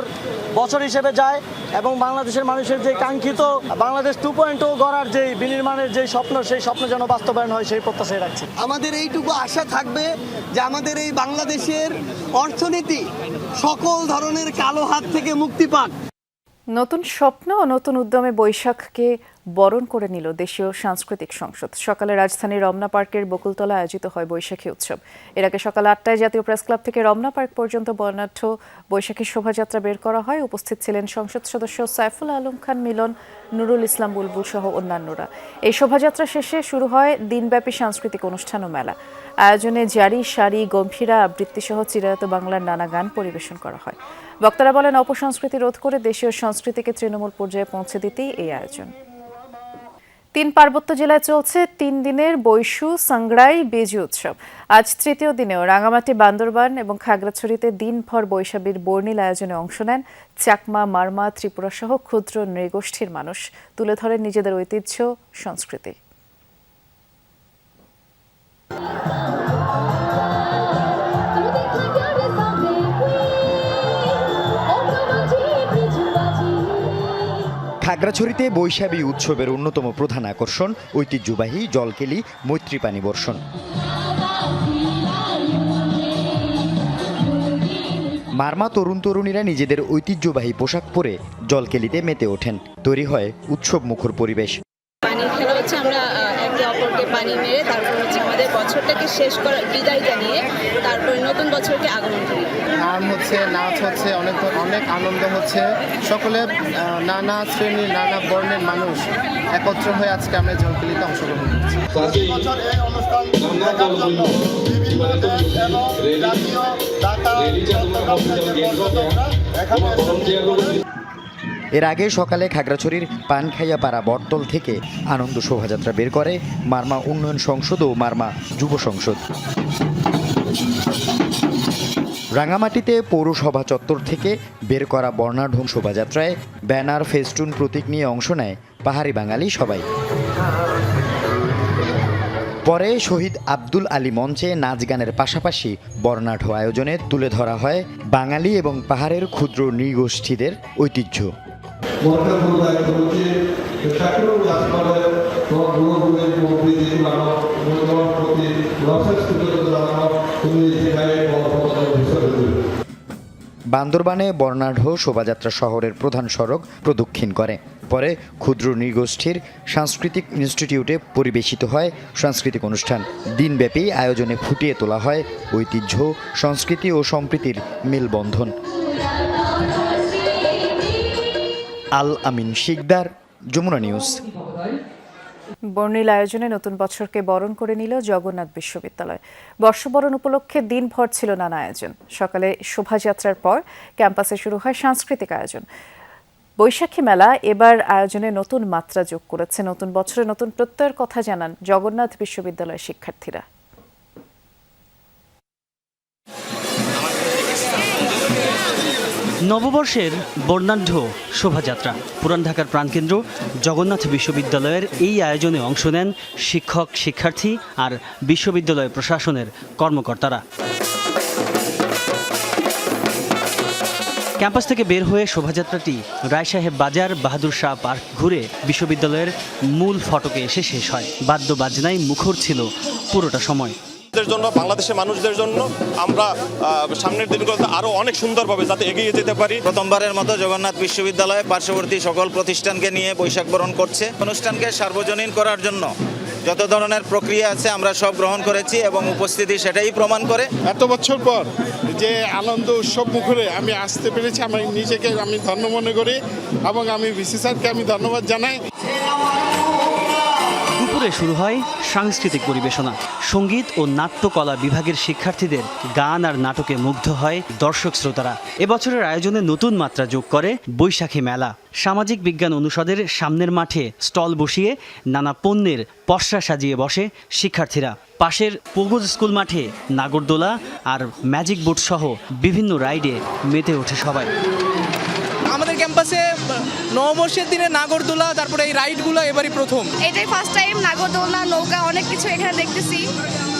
বছর হিসেবে যায় এবং বাংলাদেশের মানুষের যে কাঙ্ক্ষিত বাংলাদেশ 2.0 গড়ার যে বিনির্মাণের যে স্বপ্ন, সেই স্বপ্ন যেন বাস্তবায়ন হয় সেই প্রত্যাশায় রাখছি। আমাদের এইটুকু আশা থাকবে যে আমাদের এই বাংলাদেশের অর্থনীতি সকল ধরনের কালো হাত থেকে মুক্তি পাক। নতুন স্বপ্ন ও নতুন উদ্যমে বৈশাখকে বরণ করে নিল দেশীয় সাংস্কৃতিক সংসদ। সকালে রাজধানীর রমনা পার্কের বকুলতলা আয়োজিত হয় বৈশাখী উৎসব। এর আগে সকাল ৮টায় জাতীয় প্রেস ক্লাব থেকে রমনা পার্ক পর্যন্ত বর্ণাঢ্য বৈশাখী শোভাযাত্রা বের করা হয়। উপস্থিত ছিলেন সংসদ সদস্য সাইফুল আলম খান মিলন, নুরুল ইসলাম বুলবুল সহ অন্যান্যরা। এই শোভাযাত্রা শেষে শুরু হয় দিনব্যাপী সাংস্কৃতিক অনুষ্ঠান ও মেলা। আয়োজনে জারি, সারি, গম্ভীরা আবৃত্তি সহ চিরায়ত বাংলার নানা গান পরিবেশন করা হয়। বক্তারা বলেন, অপসংস্কৃতি রোধ করে দেশীয় সংস্কৃতিকে তৃণমূল পর্যায়ে পৌঁছে দিতেই এই আয়োজন। 3 পার্বত্য জেলায় চলছে 3 দিনের বৈশু সাংগ্রাই বেজু উৎসব। আজ তৃতীয় দিনেও রাঙামাটি, বান্দরবান এবং খাগড়াছড়িতে দিনভর বৈশাখীর বর্ণিল আয়োজনে অংশ নেন চাকমা, মারমা, ত্রিপুরা সহ ক্ষুদ্র নৃগোষ্ঠীর মানুষ। তুলে ধরেন নিজেদের ঐতিহ্য, সংস্কৃতি। খাগড়াছড়িতে বৈশাখী উৎসবের অন্যতম প্রধান আকর্ষণ ঐতিহ্যবাহী জলকেলি মৈত্রী পানি বর্ষণ। মারমা তরুণ তরুণীরা নিজেদের ঐতিহ্যবাহী পোশাক পরে জলকেলিতে মেতে ওঠেন। তৈরি হয় উৎসব মুখর পরিবেশ। পানি খেলা হচ্ছে আমরা একে অপরকে পানি মেরে তারপর হচ্ছে আমাদের বছরটাকে শেষ করার বিদায় জানিয়ে তারপরে নতুন বছরকে আগমন করি। গান হচ্ছে, নাচ হচ্ছে, অনেক অনেক আনন্দ হচ্ছে। সকলে নানা শ্রেণীর নানা বর্ণের মানুষ একত্র হয়ে আজকে আমরা ঝলকিলিতে অংশগ্রহণ করছি। এর আগে সকালে খাগড়াছড়ির পানখাইয়াপাড়া বটতল থেকে আনন্দ শোভাযাত্রা বের করে মারমা উন্নয়ন সংসদ ও মারমা যুব সংসদ। রাঙামাটিতে পৌরসভা চত্বর থেকে বের করা বর্ণাঢ্য শোভাযাত্রায় ব্যানার, ফেস্টুন, প্রতীক নিয়ে অংশ নেয় পাহাড়ি বাঙালি সবাই। পরে শহীদ আব্দুল আলী মঞ্চে নাচ গানের পাশাপাশি বর্ণাঢ্য আয়োজনে তুলে ধরা হয় বাঙালি এবং পাহাড়ের ক্ষুদ্র নৃগোষ্ঠীদের ঐতিহ্য। বান্দরবানে বর্ণাঢ্য শোভাযাত্রা শহরের প্রধান সড়ক প্রদক্ষিণ করে। পরে ক্ষুদ্র নৃগোষ্ঠীর সাংস্কৃতিক ইনস্টিটিউটে পরিবেশিত হয় সাংস্কৃতিক অনুষ্ঠান। দিনব্যাপী আয়োজনে ফুটিয়ে তোলা হয় ঐতিহ্য, সংস্কৃতি ও সম্প্রীতির মেলবন্ধন। আল আমিন শিকদার, যমুনা নিউজ। বর্ণিল আয়োজনে নতুন বছরকে বরণ করে নিল জগন্নাথ বিশ্ববিদ্যালয়। বর্ষবরণ উপলক্ষে দিনভর ছিল নানা আয়োজন। সকালে শোভাযাত্রার পর ক্যাম্পাসে শুরু হয় সাংস্কৃতিক আয়োজন। বৈশাখী মেলা এবার আয়োজনে নতুন মাত্রা যোগ করেছে। নতুন বছরে নতুন প্রত্যয়ের কথা জানান জগন্নাথ বিশ্ববিদ্যালয়ের শিক্ষার্থীরা। নববর্ষের বর্ণাঢ্য শোভাযাত্রা পুরান ঢাকার প্রাণকেন্দ্র জগন্নাথ বিশ্ববিদ্যালয়ের এই আয়োজনে অংশ নেন শিক্ষক, শিক্ষার্থী আর বিশ্ববিদ্যালয় প্রশাসনের কর্মকর্তারা। ক্যাম্পাস থেকে বের হয়ে শোভাযাত্রাটি রায়সাহেব বাজার, বাহাদুর শাহ পার্ক ঘুরে বিশ্ববিদ্যালয়ের মূল ফটকে এসে শেষ হয়। বাদ্য বাজনায় মুখর ছিল পুরোটা সময়। জন্য বাংলাদেশের মানুষদের জন্য আমরা সামনের দিনগুলোতে আরো অনেক সুন্দরভাবে যাতে এগিয়ে যেতে পারি। প্রথমবারের মতো জগন্নাথ বিশ্ববিদ্যালয় পার্শ্ববর্তী সকল প্রতিষ্ঠানকে নিয়ে বৈশাখ বরণ করছে। অনুষ্ঠানকে সার্বজনীন করার জন্য যত ধরনের প্রক্রিয়া আছে আমরা সব গ্রহণ করেছি এবং উপস্থিতি সেটাই প্রমাণ করে। এত বছর পর যে আনন্দ উৎসব মুখরে আমি আসতে পেরেছি, আমি নিজেকে ধন্য মনে করি এবং আমি ভিসি স্যারকে আমি ধন্যবাদ জানাই। দুপুরে শুরু হয় সাংস্কৃতিক পরিবেশনা। সঙ্গীত ও নাট্যকলা বিভাগের শিক্ষার্থীদের গান আর নাটকে মুগ্ধ হয় দর্শক শ্রোতারা। এবছরের আয়োজনে নতুন মাত্রা যোগ করে বৈশাখী মেলা। সামাজিক বিজ্ঞান অনুষদের সামনের মাঠে স্টল বসিয়ে নানা পণ্যের পসরা সাজিয়ে বসে শিক্ষার্থীরা। পাশের পগুজ স্কুল মাঠে নাগরদোলা আর ম্যাজিক বোট সহ বিভিন্ন রাইডে মেতে ওঠে সবাই। আমাদের ক্যাম্পাসে নববর্ষের দিনে নাগরদোলা, তারপরে এই রাইডগুলো এবারই প্রথম। এটাই ফার্স্ট টাইম নাগরদোলনা, নৌকা, অনেক কিছু এখানে দেখতেছি,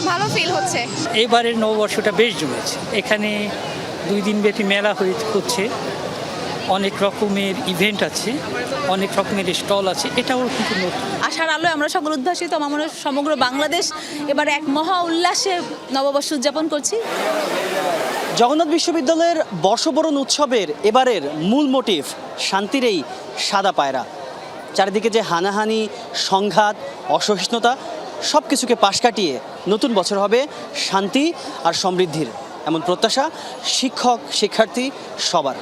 ভালো ফিল হচ্ছে। এবারের নববর্ষটা বেশ জমেছে। এখানে 2 দিন ব্যাপী মেলা হচ্ছে, অনেক রকমের ইভেন্ট আছে, অনেক রকমের স্টল আছে। এটাও কিন্তু নতুন আশার আলোয় আমরা সকল উদ্ভাসিত। আমরা সমগ্র বাংলাদেশ এবার এক মহা উল্লাসে নববর্ষ উদযাপন করছি। জগন্নাথ বিশ্ববিদ্যালয়ের বর্ষবরণ উৎসবের এবারের মূল মোটিভ শান্তির এই সাদা পায়রা। চারিদিকে যে হানাহানি, সংঘাত, অসহিষ্ণুতা সব কিছুকে পাশ কাটিয়ে নতুন বছর হবে শান্তি আর সমৃদ্ধির, এমন প্রত্যাশা শিক্ষক, শিক্ষার্থী সবার।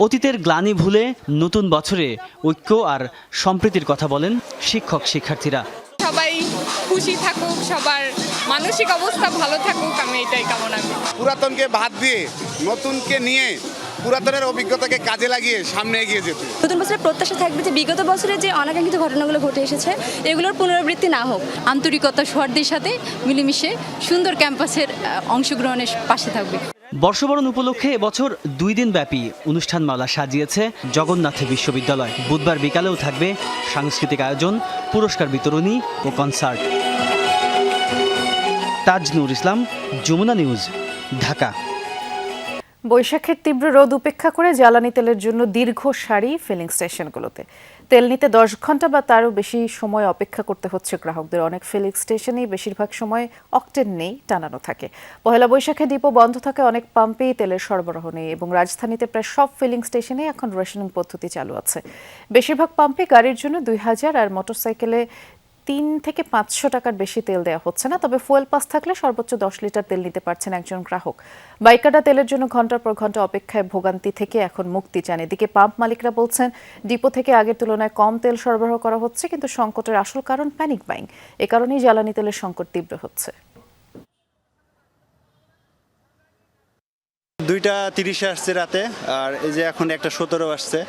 অতীতের গ্লানি ভুলে নতুন বছরে ঐক্য আর সম্প্রীতির কথা বলেন শিক্ষক, শিক্ষার্থীরা। সবাই খুশি থাকুক, সবার মানসিক অবস্থা ভালো থাকুক, আমি এটাই কামনা করি। পুরাতনকে বাদ দিয়ে নতুনকে নিয়ে পুরাতনের অভিজ্ঞতাকে কাজে লাগিয়ে সামনে এগিয়ে যেতে। নতুন বছরের প্রত্যাশা থাকবে যে বিগত বছরে যে অনাকাঙ্ক্ষিত ঘটনাগুলো ঘটে এসেছে এগুলোর পুনরাবৃত্তি না হোক। আন্তরিকতা সৌহার্দ্যের সাথে মিলেমিশে সুন্দর ক্যাম্পাসের অংশগ্রহণের পাশে থাকবে। বর্ষবরণ উপলক্ষে এবছর 2 দিন ব্যাপী অনুষ্ঠানমালা সাজিয়েছে জগন্নাথ বিশ্ববিদ্যালয়। বুধবার বিকালেও থাকবে সাংস্কৃতিক আয়োজন, পুরস্কার বিতরণী ও কনসার্ট। তাজনুর ইসলাম, যমুনা নিউজ, ঢাকা। বৈশাখের তীব্র রোদ উপেক্ষা করে জ্বালানি তেলের জন্য দীর্ঘ সারি ফিলিং স্টেশনগুলোতে। তেল নিতে 10 ঘন্টা বা তারও বেশি সময় অপেক্ষা করতে হচ্ছে গ্রাহকদের। অনেক ফিলিং স্টেশনেই বেশিরভাগ সময় অকটেন নেই, টানানো থাকে। পহেলা বৈশাখে ডিপো বন্ধ থাকে, অনেক পাম্পেই তেলের সরবরাহ নেই এবং রাজধানীতে প্রায় সব ফিলিং স্টেশনে এখন রেশনিং পদ্ধতি চালু আছে। বেশিরভাগ পাম্পে গাড়ির জন্য 2000 আর মোটরসাইকেলে 3 থেকে 500 টাকার বেশি তেল দেওয়া হচ্ছে না, তবে ফুয়েল পাস থাকলে সর্বোচ্চ 10 লিটার তেল নিতে পারছেন একজন গ্রাহক। বাইকাটা তেলের জন্য ঘন্টার পর ঘন্টা অপেক্ষায় ভোগান্তি থেকে এখন মুক্তি চান। এদিকে পাম্প মালিকরা বলছেন ডিপো থেকে আগের তুলনায় কম তেল সরবরাহ করা হচ্ছে, কিন্তু সংকটের আসল কারণ প্যানিক বাইং। এ কারণেই জ্বালানি তেলের সংকট তীব্র হচ্ছে। 2:30 আসছে রাতে, আর এই যে এখন 1:17 আসছে।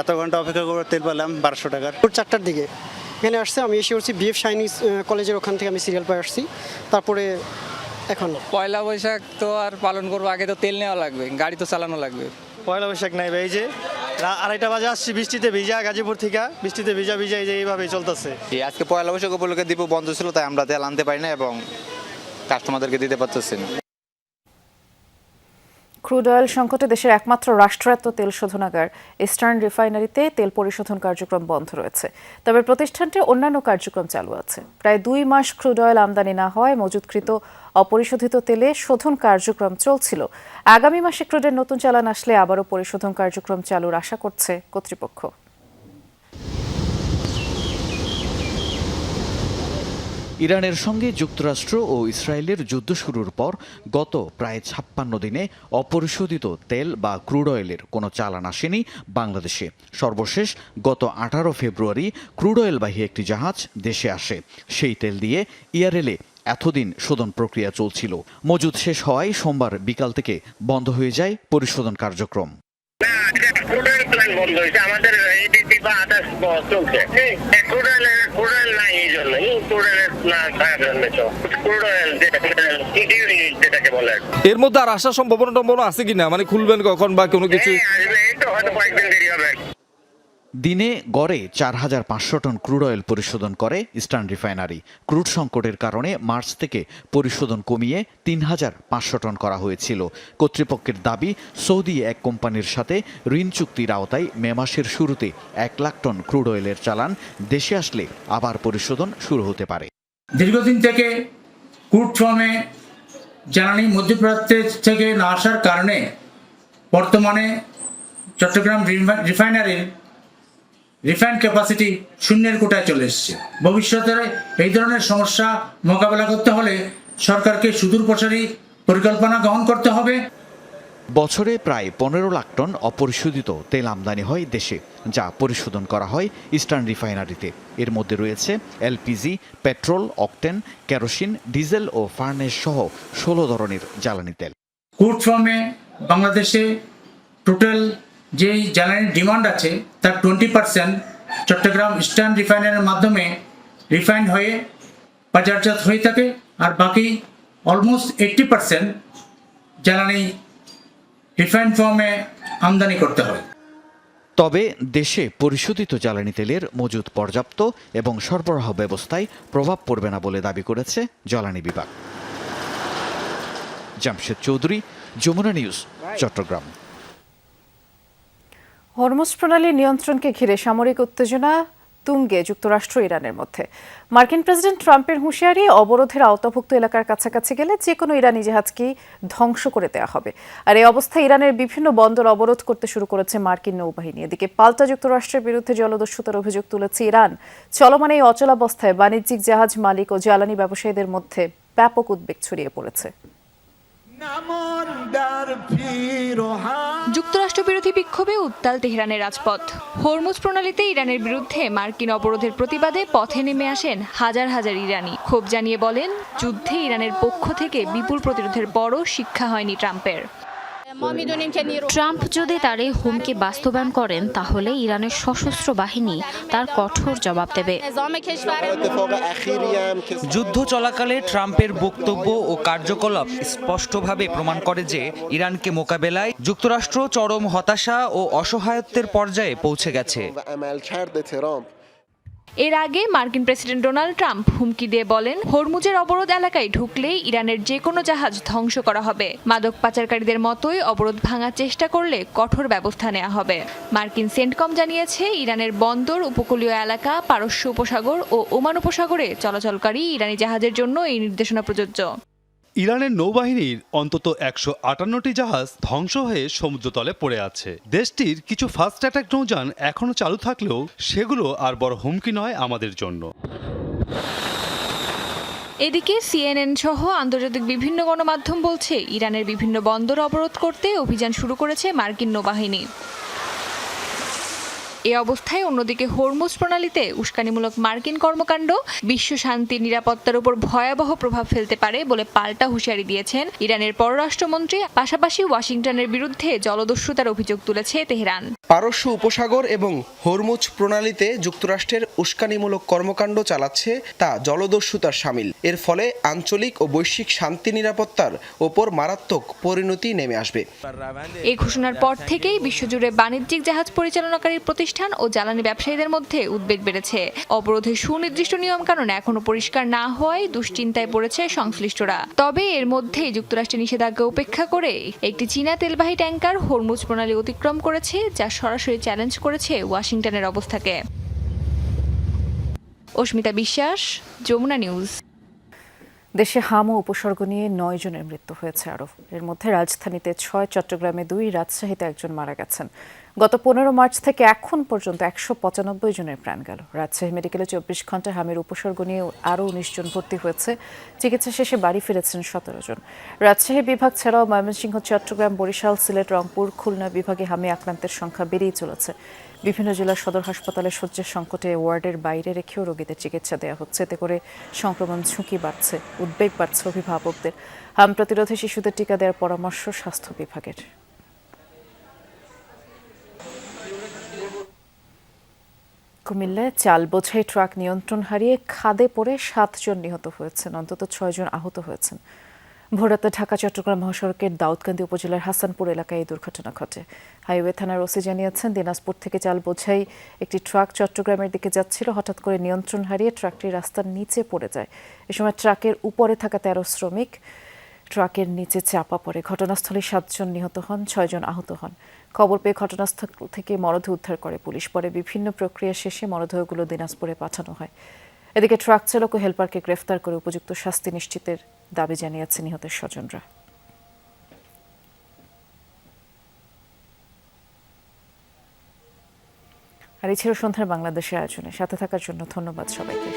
এত ঘন্টা অপেক্ষা করে তেল পেলাম 1200 টাকার। 4টার দিকে এখানে আসছে, আমি এসে করছি বিএফ শাইনি কলেজের ওখান থেকে আমি সিরিয়াল পাই আসছি। তারপরে এখন পয়লা বৈশাখ তো আর পালন করবো, আগে তো তেল নেওয়া লাগবে, গাড়ি তো চালানো লাগবে। পয়লা বৈশাখ নাই ভাই, এই যে 2:30 বাজে আসছি, বৃষ্টিতে ভিজা, গাজীপুর থেকে বৃষ্টিতে ভিজা এই যে এইভাবেই চলতেছে। আজকে পয়লা বৈশাখ উপলক্ষে ডিপো বন্ধ ছিল, তাই আমরা তেল আনতে পারি না এবং কাস্টমারদেরকে দিতে পারতেছি না। ক্রুড অয়েল সংকটে দেশের একমাত্র রাষ্ট্রায়ত্ত তেল শোধনাগার ইস্টার্ন রিফাইনারিতে তেল পরিশোধন কার্যক্রম বন্ধ রয়েছে, তবে প্রতিষ্ঠানটির অন্যান্য কার্যক্রম চালু আছে। প্রায় 2 মাস ক্রুড অয়েল আমদানি না হওয়ায় মজুতকৃত অপরিশোধিত তেলে শোধন কার্যক্রম চলছিল। আগামী মাসে ক্রুডের নতুন চালান আসলে আবারও পরিশোধন কার্যক্রম চালুর আশা করছে কর্তৃপক্ষ। ইরানের সঙ্গে যুক্তরাষ্ট্র ও ইসরায়েলের যুদ্ধ শুরুর পর গত প্রায় 56 দিনে অপরিশোধিত তেল বা ক্রুড অয়েলের কোনো চালান আসেনি বাংলাদেশে। সর্বশেষ গত 18 ফেব্রুয়ারি ক্রুড অয়েলবাহী একটি জাহাজ দেশে আসে। সেই তেল দিয়ে ইয়ারেলে এতদিন শোধন প্রক্রিয়া চলছিল। মজুদ শেষ হওয়ায় সোমবার বিকাল থেকে বন্ধ হয়ে যায় পরিশোধন কার্যক্রম। এর মধ্যে আর আসার সম্ভাবনা আছে কিনা, মানে খুলবেন কখন বা কোনো কিছু? দিনে গড়ে 4500 টন ক্রুড অয়েল পরিশোধন করে ইস্টার্ন রিফাইনারি। ক্রুড সংকটের কারণে মার্চ থেকে পরিশোধন কমিয়ে 3500 টন করা হয়েছিল। কর্তৃপক্ষের দাবি, সৌদি এক কোম্পানির সাথে ঋণ চুক্তির আওতায় মে মাসের শুরুতে 1 লাখ টন ক্রুড অয়েলের চালান দেশে আসলে আবার পরিশোধন শুরু হতে পারে। দীর্ঘদিন থেকে ক্রুড ফার্মে জ্বালানি মধ্যপ্রাচ্য থেকে না আসার কারণে বর্তমানে চট্টগ্রাম রিফাইনারির রিফাইন্ড ক্যাপাসিটি শূন্যের কোটায় চলে এসেছে। ভবিষ্যতে এই ধরনের সমস্যা মোকাবেলা করতে হলে সরকারকে সুদূরপ্রসারী পরিকল্পনা গ্রহণ করতে হবে। বছরে প্রায় 15 লাখ টন অপরিশোধিত তেল আমদানি হয় দেশে, যা পরিশোধন করা হয় ইস্টার্ন রিফাইনারিতে। এর মধ্যে রয়েছে LPG, petrol, octane, kerosene, diesel ও ফার্নেস সহ 16 ধরনের জ্বালানি তেল। ক্রুড ফার্মে বাংলাদেশে টোটাল যেই জ্বালানির ডিমান্ড আছে তার 20% চট্টগ্রাম ইস্টার্ন রিফাইনারির মাধ্যমে রিফাইন্ড হয়ে বাজারজাত হয়ে থাকে, আর বাকি অলমোস্ট 80% জ্বালানি রিফাইন্ড ফর্মে আমদানি করতে হয়। তবে দেশে পরিশোধিত জ্বালানি তেলের মজুদ পর্যাপ্ত এবং সরবরাহ ব্যবস্থায় প্রভাব পড়বে না বলে দাবি করেছে জ্বালানি বিভাগ। জামশেদ চৌধুরী, যমুনা নিউজ, চট্টগ্রাম। হরমুজ প্রণালীর নিয়ন্ত্রণকে ঘিরে সামরিক উত্তেজনা তুঙ্গে যুক্তরাষ্ট্র ইরানের মধ্যে। মার্কিন প্রেসিডেন্ট ট্রাম্পের হুঁশিয়ারি, অবরোধের আওতাভুক্ত এলাকার কাছাকাছি গেলে যে কোনো ইরানি জাহাজকেই ধ্বংস করে দেওয়া হবে। আর এই অবস্থায় ইরানের বিভিন্ন বন্দর অবরোধ করতে শুরু করেছে মার্কিন নৌবাহিনী। এদিকে পাল্টা যুক্তরাষ্ট্রের বিরুদ্ধে জলদস্যুতার অভিযোগ তুলেছে ইরান। চলমান এই অচলাবস্থায় বাণিজ্যিক জাহাজ মালিক ও জ্বালানি ব্যবসায়ীদের মধ্যে ব্যাপক উদ্বেগ ছড়িয়ে পড়েছে। যুক্তরাষ্ট্র বিরোধী বিক্ষোভে উত্তাল তেহরানের রাজপথ। হরমুজ প্রণালীতে ইরানের বিরুদ্ধে মার্কিন অবরোধের প্রতিবাদে পথে নেমে আসেন হাজার হাজার ইরানি। ক্ষোভ জানিয়ে বলেন, যুদ্ধে ইরানের পক্ষ থেকে বিপুল প্রতিরোধের পরও শিক্ষা হয়নি ট্রাম্পের। ট্রাম্প যদি তার এই হুমকি বাস্তবায়ন করেন, তাহলে ইরানের সশস্ত্র বাহিনী তার কঠোর জবাব দেবে। যুদ্ধ চলাকালে ট্রাম্পের বক্তব্য ও কার্যকলাপ স্পষ্টভাবে প্রমাণ করে যে ইরানকে মোকাবেলায় যুক্তরাষ্ট্র চরম হতাশা ও অসহায়ত্বের পর্যায়ে পৌঁছে গেছে। এর আগে মার্কিন প্রেসিডেন্ট ডোনাল্ড ট্রাম্প হুমকি দিয়ে বলেন, হরমুজের অবরোধ এলাকায় ঢুকলেই ইরানের যে কোনো জাহাজ ধ্বংস করা হবে। মাদক পাচারকারীদের মতোই অবরোধ ভাঙার চেষ্টা করলে কঠোর ব্যবস্থা নেওয়া হবে। মার্কিন সেন্টকম জানিয়েছে, ইরানের বন্দর, উপকূলীয় এলাকা, পারস্য উপসাগর ও ওমান উপসাগরে চলাচলকারী ইরানি জাহাজের জন্য এই নির্দেশনা প্রযোজ্য। ইরানের নৌবাহিনীর অন্তত 158টি জাহাজ ধ্বংস হয়ে সমুদ্রতলে পড়ে আছে। দেশটির কিছু ফাস্ট অ্যাটাক নৌযান এখনও চালু থাকলেও সেগুলো আর বড় হুমকি নয় আমাদের জন্য। এদিকে সিএনএন সহ আন্তর্জাতিক বিভিন্ন গণমাধ্যম বলছে ইরানের বিভিন্ন বন্দর অবরোধ করতে অভিযান শুরু করেছে মার্কিন নৌবাহিনী। এ অবস্থায় অন্যদিকে হরমুজ প্রণালীতে উস্কানিমূলক মার্কিন কর্মকাণ্ড বিশ্ব শান্তি নিরাপত্তার উপর ভয়াবহ প্রভাব ফেলতে পারে বলে পাল্টা হুঁশিয়ারি দিয়েছেন ইরানের পররাষ্ট্রমন্ত্রী। পাশাপাশি ওয়াশিংটনের বিরুদ্ধে জলদস্যুতার অভিযোগ তুলেছে তেহরান। পারস্য উপসাগর এবং হরমুজ প্রণালীতে যুক্তরাষ্ট্রের উস্কানিমূলক কর্মকাণ্ড চালাচ্ছে তা জলদস্যুতার শামিল। এর ফলে আঞ্চলিক ও বৈশ্বিক শান্তি নিরাপত্তার ওপর মারাত্মক পরিণতি নেমে আসবে। এই ঘোষণার পর থেকেই বিশ্বজুড়ে বাণিজ্যিক জাহাজ পরিচালনাকারী প্রতিষ্ঠান ও জ্বালানি ব্যবসায়ীদের মধ্যে উদ্বেগ বেড়েছে। অবরোধের সুনির্দিষ্ট নিয়মকানুন এখনো পরিষ্কার না হওয়ায় দুশ্চিন্তায় পড়েছে সংশ্লিষ্টরা। তবে এর মধ্যেই যুক্তরাষ্ট্রের নিষেধাজ্ঞা উপেক্ষা করে একটি চীনা তেলবাহী ট্যাঙ্কার হরমুজ প্রণালী অতিক্রম করেছে, যা সরাসরি চ্যালেঞ্জ করেছে ওয়াশিংটনের অবস্থাকে। অস্মিতা বিশ্বাস, যমুনা নিউজ। দেশে হামু উপসর্গ নিয়ে 9 জনের মৃত্যু হয়েছে আরও। এর মধ্যে রাজধানীতে 6, চট্টগ্রামে 2, রাজশাহীতে 1 জন মারা গেছেন। গত 15 মার্চ থেকে এখন পর্যন্ত 195 জনের প্রাণ গেল। রাজশাহী মেডিকেলে 24 ঘন্টায় হামির উপসর্গ নিয়ে আরও 19 জন ভর্তি হয়েছে। চিকিৎসা শেষে বাড়ি ফিরেছেন 17 জন। রাজশাহী বিভাগ ছাড়াও ময়মনসিংহ, চট্টগ্রাম, বরিশাল, সিলেট, রংপুর, খুলনা বিভাগে হামি আক্রান্তের সংখ্যা বেড়েই চলেছে। বিভিন্ন জেলার সদর হাসপাতালে শয্যা সংকটে ওয়ার্ডের বাইরে রেখেও রোগীদের চিকিৎসা দেওয়া হচ্ছে। এতে করে সংক্রমণ ঝুঁকি বাড়ছে, উদ্বেগ বাড়ছে অভিভাবকদের। হাম প্রতিরোধে শিশুদের টিকা দেওয়ার পরামর্শ স্বাস্থ্য বিভাগের। কুমিল্লায় চাল বোঝাই ট্রাক নিয়ন্ত্রণ হারিয়ে খাদে পড়ে 7 জন নিহত হয়েছেন, অন্তত 6 জন আহত হয়েছেন। ভোররাতে ঢাকা চট্টগ্রাম মহাসড়কের দাউদকান্দি উপজেলার হাসানপুর এলাকায় এই দুর্ঘটনা ঘটে। হাইওয়ে থানার ওসি জানিয়েছেন, দিনাজপুর থেকে চাল বোঝাই একটি ট্রাক চট্টগ্রামের দিকে যাচ্ছিল। হঠাৎ করে নিয়ন্ত্রণ হারিয়ে ট্রাকটি রাস্তার নিচে পড়ে যায়। এ সময় ট্রাকের উপরে থাকা 13 শ্রমিক ট্রাকের নিচে চাপা পড়ে। ঘটনাস্থলে 7 জন নিহত হন, 6 জন আহত হন। খবর পেয়ে ঘটনাস্থল থেকে মরদেহ উদ্ধার করে পুলিশ। পরে বিভিন্ন প্রক্রিয়া শেষে মরদেহগুলো দিনাজপুরে পাঠানো হয়। এদিকে ট্রাক চালক ও হেলপারকে গ্রেফতার করে উপযুক্ত শাস্তি নিশ্চিতের দাবি জানিয়েছে নিহতের স্বজনরা। আর এই ছিল সন্ধ্যার বাংলাদেশের আয়োজনে। সাথে থাকার জন্য ধন্যবাদ সবাইকে।